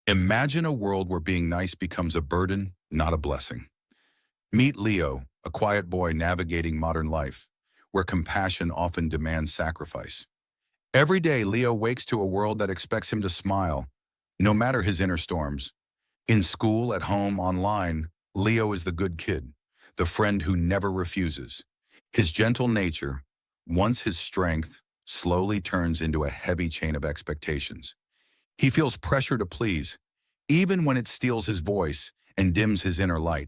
Imagine a world where being nice becomes a burden, not a blessing. Meet Leo, a quiet boy navigating modern life, where compassion often demands sacrifice. Every day, Leo wakes to a world that expects him to smile, no matter his inner storms. In school, at home, online, Leo is the good kid, the friend who never refuses. His gentle nature, once his strength, slowly turns into a heavy chain of expectations. He feels pressure to please, even when it steals his voice and dims his inner light.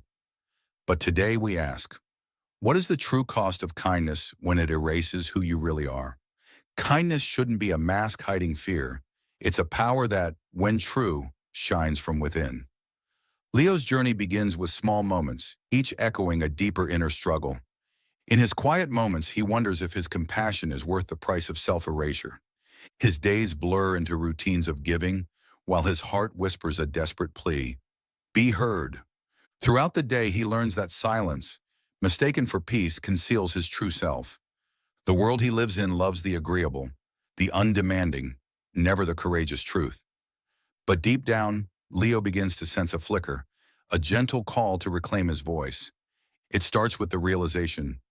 But today we ask, what is the true cost of kindness when it erases who you really are? Kindness shouldn't be a mask hiding fear. It's a power that, when true, shines from within. Leo's journey begins with small moments, each echoing a deeper inner struggle. In his quiet moments, he wonders if his compassion is worth the price of self-erasure. His days blur into routines of giving, while his heart whispers a desperate plea, "Be heard." Throughout the day, he learns that silence, mistaken for peace, conceals his true self. The world he lives in loves the agreeable, the undemanding, never the courageous truth. But deep down, Leo begins to sense a flicker, a gentle call to reclaim his voice. It starts with the realization,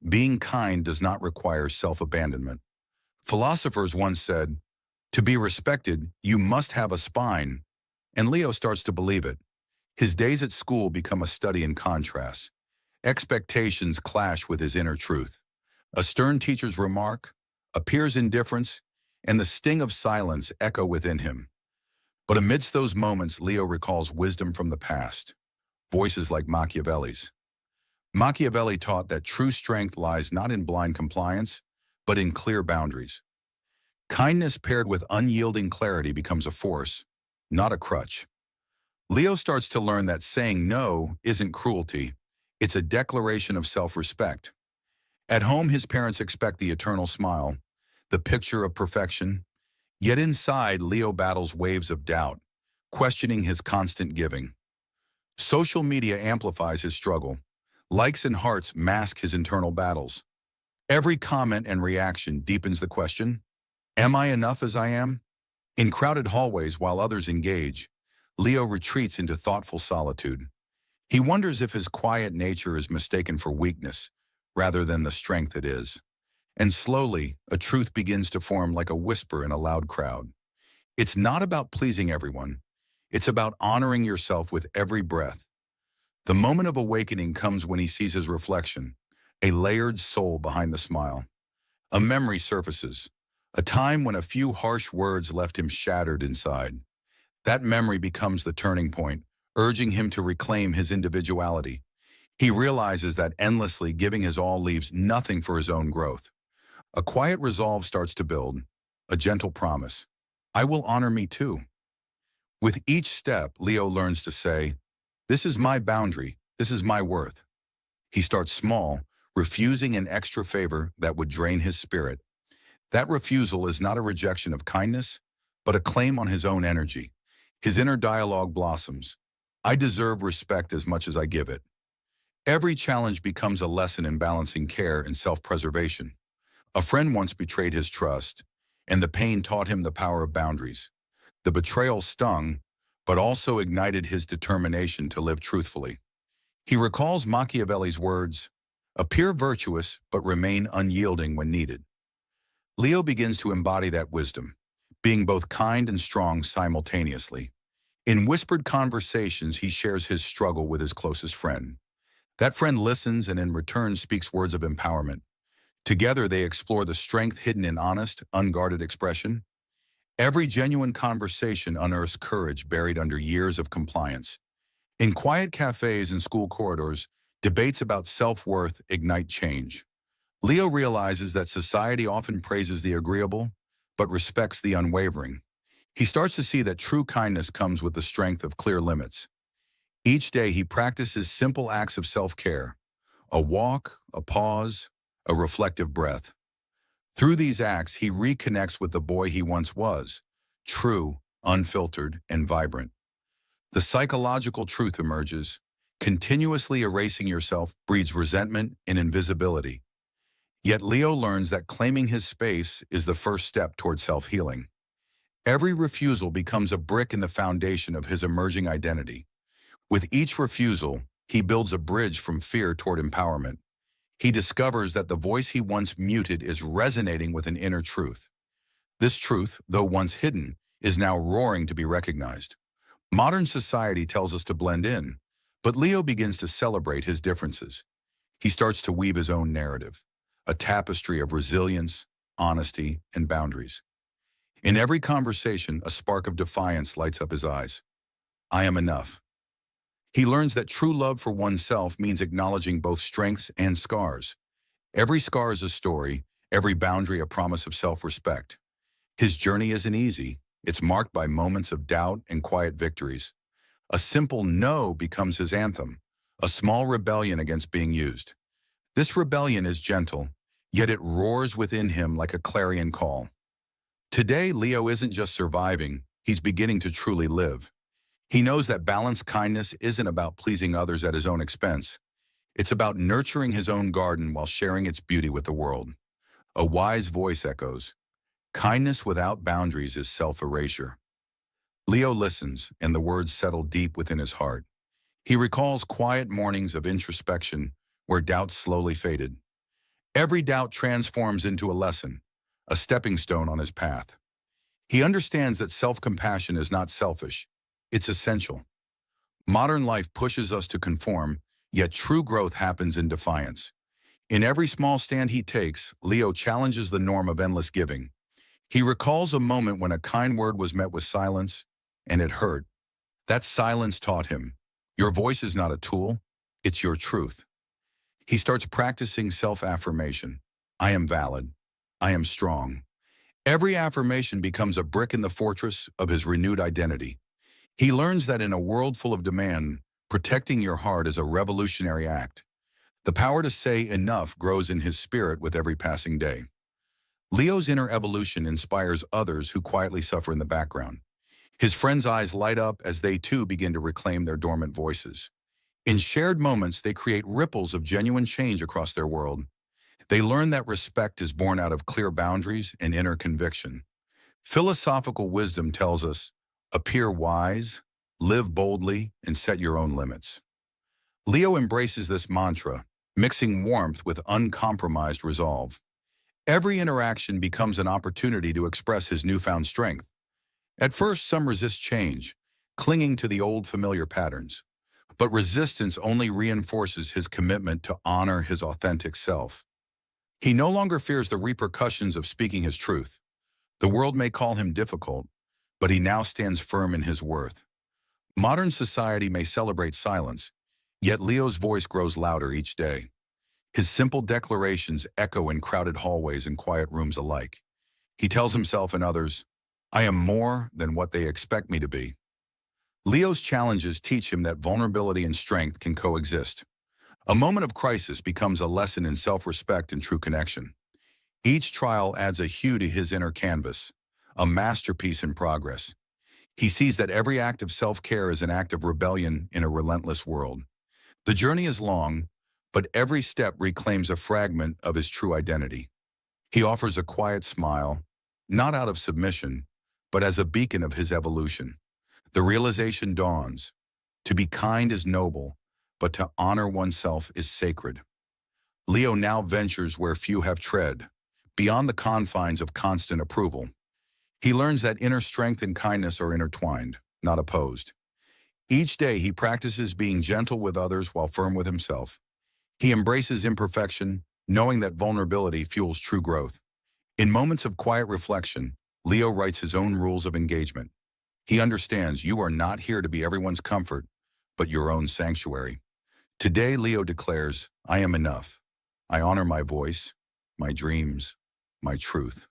being kind does not require self-abandonment. Philosophers once said, "To be respected, you must have a spine," and Leo starts to believe it. His days at school become a study in contrast. Expectations clash with his inner truth. A stern teacher's remark, a peer's indifference, and the sting of silence echo within him. But amidst those moments, Leo recalls wisdom from the past, voices like Machiavelli's. Machiavelli taught that true strength lies not in blind compliance, but in clear boundaries. Kindness paired with unyielding clarity becomes a force, not a crutch. Leo starts to learn that saying no isn't cruelty, it's a declaration of self-respect. At home, his parents expect the eternal smile, the picture of perfection. Yet inside, Leo battles waves of doubt, questioning his constant giving. Social media amplifies his struggle. Likes and hearts mask his internal battles. Every comment and reaction deepens the question, am I enough as I am? In crowded hallways while others engage, Leo retreats into thoughtful solitude. He wonders if his quiet nature is mistaken for weakness, rather than the strength it is. And slowly, a truth begins to form like a whisper in a loud crowd. It's not about pleasing everyone. It's about honoring yourself with every breath. The moment of awakening comes when he sees his reflection, a layered soul behind the smile. A memory surfaces, a time when a few harsh words left him shattered inside. That memory becomes the turning point, urging him to reclaim his individuality. He realizes that endlessly giving his all leaves nothing for his own growth. A quiet resolve starts to build, a gentle promise. I will honor me too. With each step, Leo learns to say, this is my boundary, this is my worth. He starts small, refusing an extra favor that would drain his spirit. That refusal is not a rejection of kindness, but a claim on his own energy. His inner dialogue blossoms. I deserve respect as much as I give it. Every challenge becomes a lesson in balancing care and self-preservation. A friend once betrayed his trust, and the pain taught him the power of boundaries. The betrayal stung, but also ignited his determination to live truthfully. He recalls Machiavelli's words, appear virtuous, but remain unyielding when needed. Leo begins to embody that wisdom, being both kind and strong simultaneously. In whispered conversations, he shares his struggle with his closest friend. That friend listens and in return speaks words of empowerment. Together, they explore the strength hidden in honest, unguarded expression. Every genuine conversation unearths courage buried under years of compliance. In quiet cafes and school corridors, debates about self-worth ignite change. Leo realizes that society often praises the agreeable, but respects the unwavering. He starts to see that true kindness comes with the strength of clear limits. Each day, he practices simple acts of self-care, a walk, a pause, a reflective breath. Through these acts, he reconnects with the boy he once was, true, unfiltered, and vibrant. The psychological truth emerges. Continuously erasing yourself breeds resentment and invisibility. Yet Leo learns that claiming his space is the first step toward self-healing. Every refusal becomes a brick in the foundation of his emerging identity. With each refusal, he builds a bridge from fear toward empowerment. He discovers that the voice he once muted is resonating with an inner truth. This truth, though once hidden, is now roaring to be recognized. Modern society tells us to blend in, but Leo begins to celebrate his differences. He starts to weave his own narrative, a tapestry of resilience, honesty, and boundaries. In every conversation, a spark of defiance lights up his eyes. I am enough. He learns that true love for oneself means acknowledging both strengths and scars. Every scar is a story, every boundary a promise of self-respect. His journey isn't easy. It's marked by moments of doubt and quiet victories. A simple no becomes his anthem, a small rebellion against being used. This rebellion is gentle, yet it roars within him like a clarion call. Today, Leo isn't just surviving, he's beginning to truly live. He knows that balanced kindness isn't about pleasing others at his own expense. It's about nurturing his own garden while sharing its beauty with the world. A wise voice echoes, kindness without boundaries is self-erasure. Leo listens, and the words settle deep within his heart. He recalls quiet mornings of introspection where doubts slowly faded. Every doubt transforms into a lesson, a stepping stone on his path. He understands that self-compassion is not selfish, it's essential. Modern life pushes us to conform, yet true growth happens in defiance. In every small stand he takes, Leo challenges the norm of endless giving. He recalls a moment when a kind word was met with silence, and it hurt. That silence taught him, your voice is not a tool, it's your truth. He starts practicing self-affirmation. I am valid. I am strong. Every affirmation becomes a brick in the fortress of his renewed identity. He learns that in a world full of demand, protecting your heart is a revolutionary act. The power to say enough grows in his spirit with every passing day. Leo's inner evolution inspires others who quietly suffer in the background. His friends' eyes light up as they too begin to reclaim their dormant voices. In shared moments, they create ripples of genuine change across their world. They learn that respect is born out of clear boundaries and inner conviction. Philosophical wisdom tells us, appear wise, live boldly, and set your own limits. Leo embraces this mantra, mixing warmth with uncompromised resolve. Every interaction becomes an opportunity to express his newfound strength. At first, some resist change, clinging to the old familiar patterns. But resistance only reinforces his commitment to honor his authentic self. He no longer fears the repercussions of speaking his truth. The world may call him difficult, but he now stands firm in his worth. Modern society may celebrate silence, yet Leo's voice grows louder each day. His simple declarations echo in crowded hallways and quiet rooms alike. He tells himself and others, I am more than what they expect me to be. Leo's challenges teach him that vulnerability and strength can coexist. A moment of crisis becomes a lesson in self-respect and true connection. Each trial adds a hue to his inner canvas, a masterpiece in progress. He sees that every act of self-care is an act of rebellion in a relentless world. The journey is long, but every step reclaims a fragment of his true identity. He offers a quiet smile, not out of submission, but as a beacon of his evolution. The realization dawns. To be kind is noble, but to honor oneself is sacred. Leo now ventures where few have tread, beyond the confines of constant approval. He learns that inner strength and kindness are intertwined, not opposed. Each day he practices being gentle with others while firm with himself. He embraces imperfection, knowing that vulnerability fuels true growth. In moments of quiet reflection, Leo writes his own rules of engagement. He understands you are not here to be everyone's comfort, but your own sanctuary. Today, Leo declares, I am enough. I honor my voice, my dreams, my truth.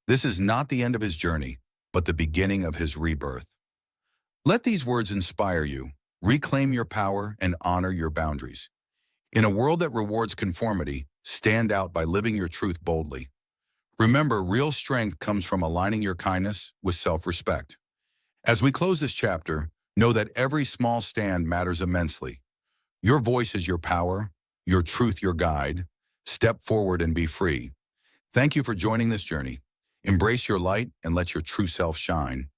This is not the end of his journey, but the beginning of his rebirth. Let these words inspire you. Reclaim your power and honor your boundaries. In a world that rewards conformity, stand out by living your truth boldly. Remember, real strength comes from aligning your kindness with self-respect. As we close this chapter, know that every small stand matters immensely. Your voice is your power, your truth your guide. Step forward and be free. Thank you for joining this journey. Embrace your light and let your true self shine.